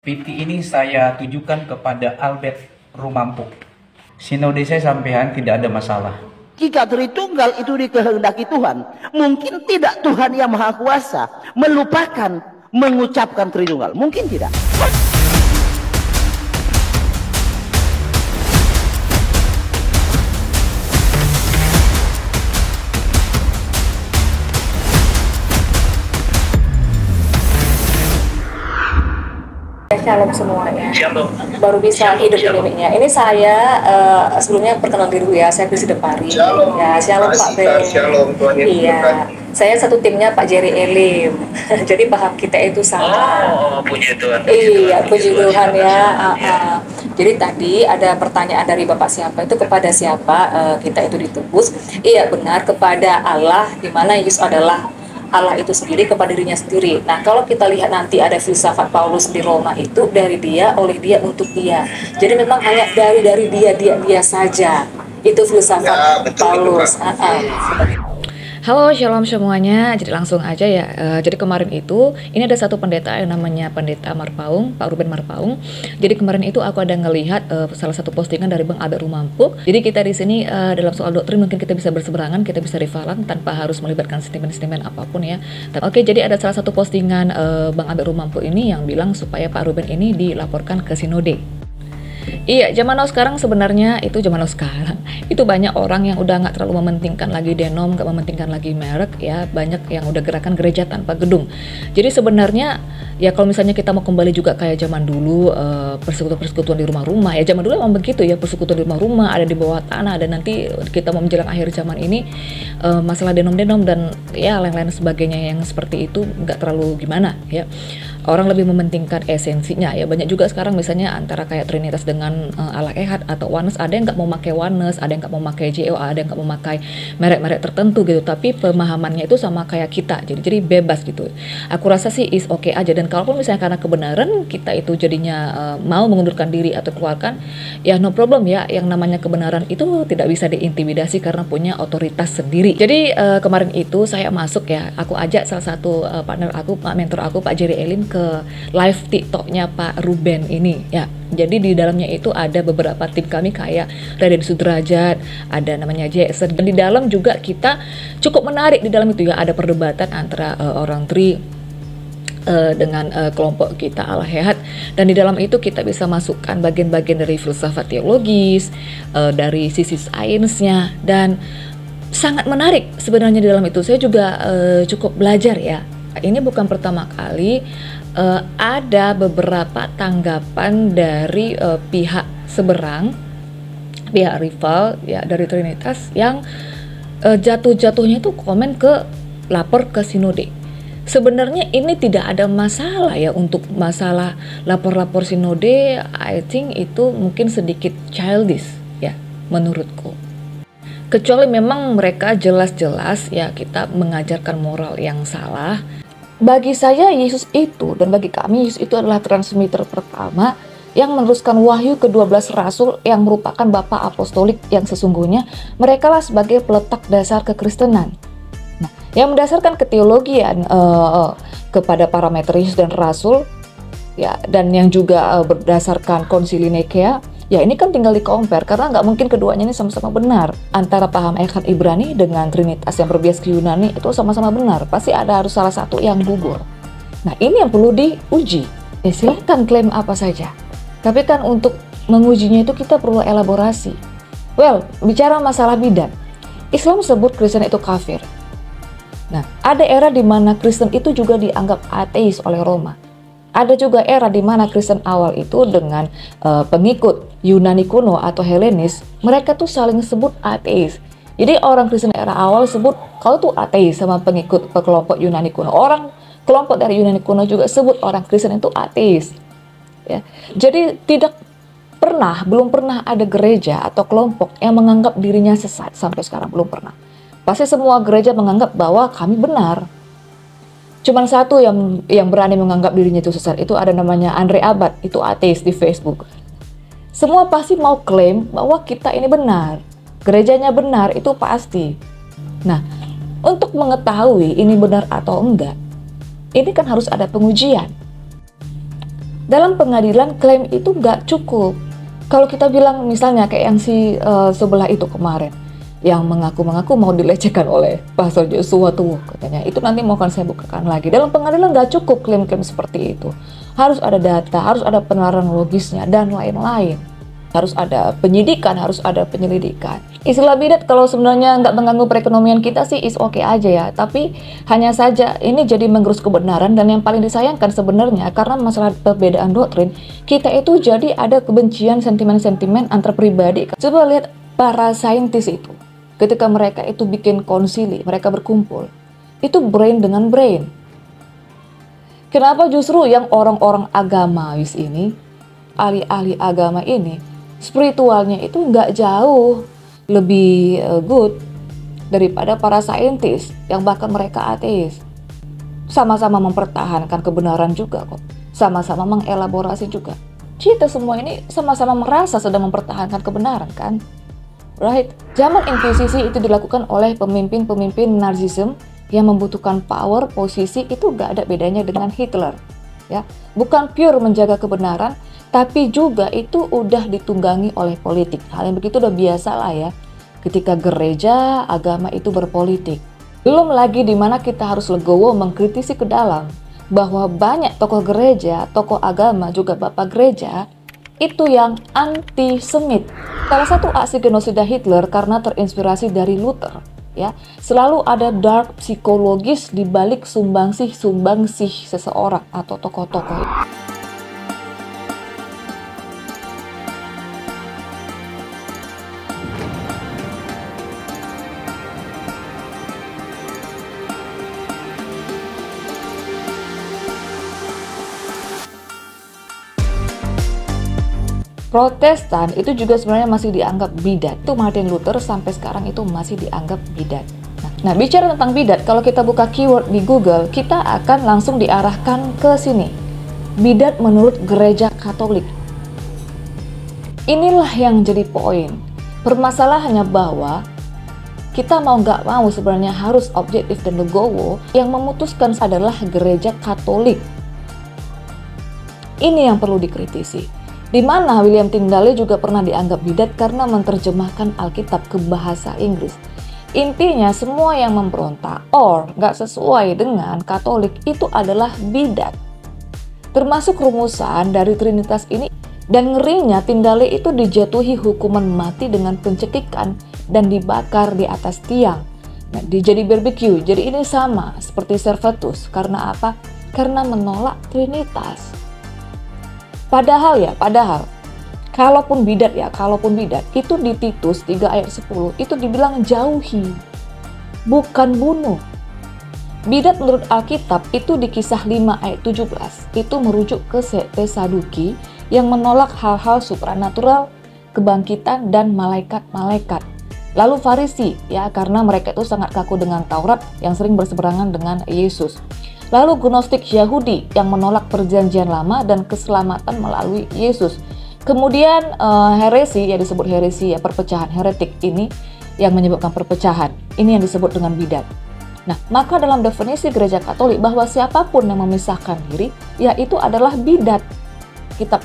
PT ini saya tujukan kepada Albert Rumampu. Sinode saya sampean tidak ada masalah. Jika Tritunggal itu dikehendaki Tuhan, mungkin tidak Tuhan yang Maha Kuasa melupakan mengucapkan Tritunggal. Mungkin tidak. Shalom semuanya. Shalom. Baru bisa Shalom, hidup di shalom. limitnya. Ini saya sebelumnya perkenal diri dulu ya. Saya Kristi Depari. Shalom. Ya, shalom Pak Ben. Shalom, Tuhan Yesus Iya. berkati. Saya satu timnya Pak Jerry Elim. Jadi paham kita itu sama. Oh, puji Tuhan. Iya, puji Tuhan ya. Jadi tadi ada pertanyaan dari Bapak siapa itu kepada siapa kita itu ditebus. Iya benar, kepada Allah, di mana Yesus adalah Allah itu sendiri kepada dirinya sendiri. Nah, kalau kita lihat nanti ada filsafat Paulus di Roma itu dari dia, oleh dia, untuk dia. Jadi memang hanya dari dia saja. Itu filsafat Ya, betul, Paulus. Halo, shalom semuanya. Jadi langsung aja ya. Jadi kemarin itu ini ada satu pendeta yang namanya Pendeta Marpaung, Pak Ruben Marpaung. Jadi kemarin itu aku ada ngelihat salah satu postingan dari Bang Albert Rumampu. Jadi kita di sini dalam soal doktrin mungkin kita bisa berseberangan, kita bisa rivalan tanpa harus melibatkan sentimen-sentimen apapun ya. Oke, jadi ada salah satu postingan Bang Albert Rumampu ini yang bilang supaya Pak Ruben ini dilaporkan ke sinode. Iya, zaman now sekarang sebenarnya itu zaman now sekarang. Itu banyak orang yang udah nggak terlalu mementingkan lagi denom, nggak mementingkan lagi merek ya. Banyak yang udah gerakan gereja tanpa gedung. Jadi sebenarnya ya kalau misalnya kita mau kembali juga kayak zaman dulu persekutuan di rumah-rumah ya. Zaman dulu emang begitu ya, persekutuan di rumah-rumah, ada di bawah tanah, dan nanti kita mau menjelang akhir zaman ini masalah denom-denom dan ya lain-lain sebagainya yang seperti itu nggak terlalu gimana ya. Orang lebih mementingkan esensinya ya. Banyak juga sekarang misalnya antara kayak Trinitas dengan Allah Ehad atau Oneness, ada yang nggak mau pakai Oneness, ada yang nggak mau pakai JO, ada yang nggak mau pakai merek-merek tertentu gitu, tapi pemahamannya itu sama kayak kita, jadi bebas gitu. Aku rasa sih is oke aja, dan kalaupun misalnya karena kebenaran kita itu jadinya mau mengundurkan diri atau keluarkan, ya no problem ya. Yang namanya kebenaran itu tidak bisa diintimidasi karena punya otoritas sendiri. Jadi kemarin itu saya masuk ya, aku ajak salah satu partner aku, mentor aku Pak Jerry Elim ke live TikToknya Pak Ruben ini ya. Jadi di dalamnya itu ada beberapa tim kami kayak Raden Sudrajat, ada namanya Jason, dan di dalam juga kita cukup menarik di dalam itu ya, ada perdebatan antara orang Tri dengan kelompok kita Allah Ehad, dan di dalam itu kita bisa masukkan bagian-bagian dari filsafat teologis, dari sisi sainsnya, dan sangat menarik sebenarnya di dalam itu. Saya juga cukup belajar ya. Ini bukan pertama kali ada beberapa tanggapan dari pihak seberang, pihak rival ya dari Trinitas yang jatuh-jatuhnya itu komen ke lapor ke sinode. Sebenarnya ini tidak ada masalah ya untuk masalah lapor-lapor sinode. I think itu mungkin sedikit childish ya menurutku. Kecuali memang mereka jelas-jelas ya kita mengajarkan moral yang salah. Bagi saya Yesus itu, dan bagi kami Yesus itu adalah transmitter pertama yang meneruskan wahyu ke-12 rasul yang merupakan Bapa apostolik yang sesungguhnya. Mereka lah sebagai peletak dasar kekristenan. Nah, yang mendasarkan keteologian kepada parameter Yesus dan rasul ya, dan yang juga berdasarkan konsili Nikea. Ya ini kan tinggal di-compare karena nggak mungkin keduanya ini sama-sama benar. Antara paham Echad Ibrani dengan Trinitas yang berbias ke Yunani itu sama-sama benar. Pasti ada harus salah satu yang gugur. Nah ini yang perlu diuji. Ya silahkan klaim apa saja. Tapi kan untuk mengujinya itu kita perlu elaborasi. Well, bicara masalah bidan. Islam sebut Kristen itu kafir. Nah ada era di mana Kristen itu juga dianggap ateis oleh Roma. Ada juga era di mana Kristen awal itu dengan pengikut Yunani kuno atau Helenis, mereka tuh saling sebut ateis. Jadi orang Kristen era awal sebut kau tuh ateis sama pengikut kelompok Yunani kuno. Orang kelompok dari Yunani kuno juga sebut orang Kristen itu ateis. Ya. Jadi belum pernah ada gereja atau kelompok yang menganggap dirinya sesat sampai sekarang, belum pernah. Pasti semua gereja menganggap bahwa kami benar. Cuman satu yang berani menganggap dirinya itu sesat, itu ada namanya Andre Abad, itu ateis di Facebook. Semua pasti mau klaim bahwa kita ini benar, gerejanya benar, itu pasti. Nah, untuk mengetahui ini benar atau enggak, ini kan harus ada pengujian. Dalam pengadilan klaim itu nggak cukup. Kalau kita bilang misalnya kayak yang si sebelah itu kemarin, yang mengaku-mengaku mau dilecehkan oleh Pastor Joshua tuh katanya, itu nanti mau akan saya bukakan lagi. Dalam pengadilan nggak cukup klaim-klaim seperti itu. Harus ada data, harus ada penelaran logisnya, dan lain-lain. Harus ada penyidikan, harus ada penyelidikan. Istilah bidat kalau sebenarnya nggak mengganggu perekonomian kita sih is oke aja ya. Tapi hanya saja ini jadi menggerus kebenaran, dan yang paling disayangkan sebenarnya karena masalah perbedaan doktrin, kita itu jadi ada kebencian, sentimen-sentimen antar pribadi. Coba lihat para saintis itu. Ketika mereka itu bikin konsili, mereka berkumpul. Itu brain dengan brain. Kenapa justru yang orang-orang agamawi ini, ahli-ahli agama ini, spiritualnya itu nggak jauh lebih good daripada para saintis yang bahkan mereka ateis. Sama-sama mempertahankan kebenaran juga kok. Sama-sama mengelaborasi juga. Kita semua ini sama-sama merasa sedang mempertahankan kebenaran kan? Right? Zaman Inquisisi itu dilakukan oleh pemimpin-pemimpin narsisme yang membutuhkan power, posisi, itu nggak ada bedanya dengan Hitler. Ya, bukan pure menjaga kebenaran, tapi juga itu udah ditunggangi oleh politik. Hal yang begitu udah biasa lah ya, ketika gereja, agama itu berpolitik. Belum lagi di mana kita harus legowo mengkritisi ke dalam, bahwa banyak tokoh gereja, tokoh agama, juga bapak gereja, itu yang antisemit. Salah satu aksi genosida Hitler karena terinspirasi dari Luther. Ya, selalu ada dark psikologis di balik sumbangsih seseorang atau tokoh-tokoh. Protestan itu juga sebenarnya masih dianggap bidat. Itu Martin Luther sampai sekarang itu masih dianggap bidat. Nah, bicara tentang bidat, kalau kita buka keyword di Google, kita akan langsung diarahkan ke sini. Bidat menurut gereja Katolik. Inilah yang jadi poin. Permasalahannya bahwa kita mau nggak mau sebenarnya harus objektif dan legowo, yang memutuskan adalah gereja Katolik. Ini yang perlu dikritisi. Di mana William Tyndale juga pernah dianggap bidat karena menerjemahkan Alkitab ke bahasa Inggris. Intinya semua yang memberontak or nggak sesuai dengan Katolik itu adalah bidat. Termasuk rumusan dari Trinitas ini, dan ngerinya Tyndale itu dijatuhi hukuman mati dengan pencekikan dan dibakar di atas tiang. Nah, jadi barbecue. Jadi ini sama seperti Servetus. Karena apa? Karena menolak Trinitas. Padahal kalaupun bidat itu di Titus 3 ayat 10 itu dibilang jauhi, bukan bunuh. Bidat menurut Alkitab itu di Kisah 5 ayat 17 itu merujuk ke sekte Saduki yang menolak hal-hal supranatural, kebangkitan, dan malaikat-malaikat. Lalu Farisi, ya, karena mereka itu sangat kaku dengan Taurat yang sering berseberangan dengan Yesus. Lalu Gnostik Yahudi yang menolak perjanjian lama dan keselamatan melalui Yesus. Kemudian heresi, yang disebut heresi, ya, perpecahan heretik ini yang menyebabkan perpecahan. Ini yang disebut dengan bidat. Nah, maka dalam definisi gereja Katolik bahwa siapapun yang memisahkan diri, ya itu adalah bidat.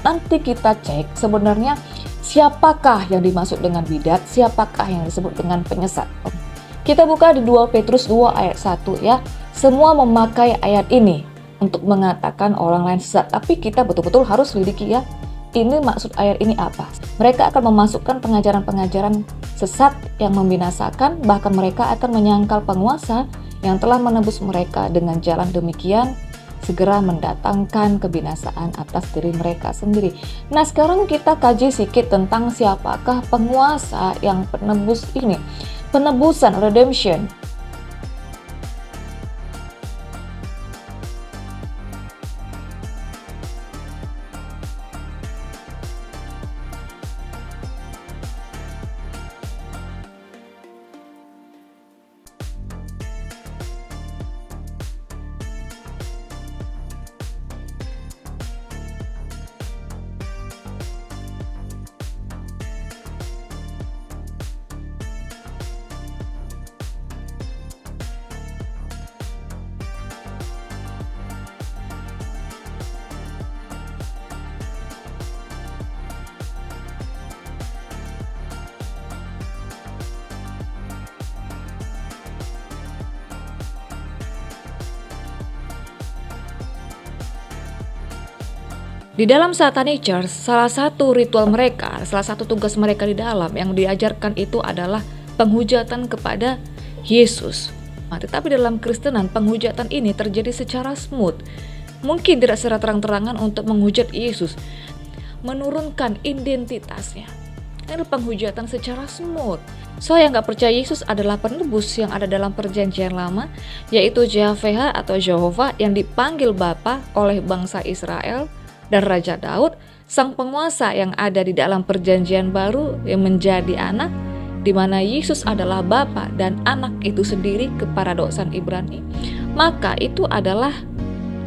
Nanti kita cek sebenarnya siapakah yang dimaksud dengan bidat, siapakah yang disebut dengan penyesat. Kita buka di 2 Petrus 2 ayat 1 ya. Semua memakai ayat ini untuk mengatakan orang lain sesat, tapi kita betul-betul harus lidiki ya. Ini maksud ayat ini apa? Mereka akan memasukkan pengajaran-pengajaran sesat yang membinasakan, bahkan mereka akan menyangkal penguasa yang telah menebus mereka dengan jalan demikian, segera mendatangkan kebinasaan atas diri mereka sendiri. Nah, sekarang kita kaji sedikit tentang siapakah penguasa yang penebus ini. Penebusan, redemption. Di dalam Satanic Church, salah satu ritual mereka, salah satu tugas mereka di dalam yang diajarkan itu adalah penghujatan kepada Yesus. Nah, tetapi dalam Kristenan, penghujatan ini terjadi secara smooth. Mungkin tidak secara terang-terangan untuk menghujat Yesus, menurunkan identitasnya. Ini penghujatan secara smooth. So, yang gak percaya Yesus adalah penebus yang ada dalam perjanjian lama, yaitu JHVH atau Jehovah yang dipanggil Bapa oleh bangsa Israel, dan Raja Daud, sang penguasa yang ada di dalam perjanjian baru yang menjadi anak, di mana Yesus adalah Bapa dan anak itu sendiri keparadoksan Ibrani. Maka itu adalah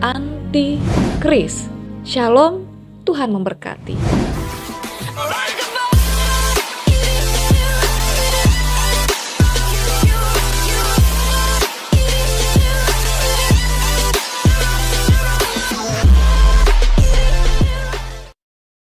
antikris. Shalom, Tuhan memberkati.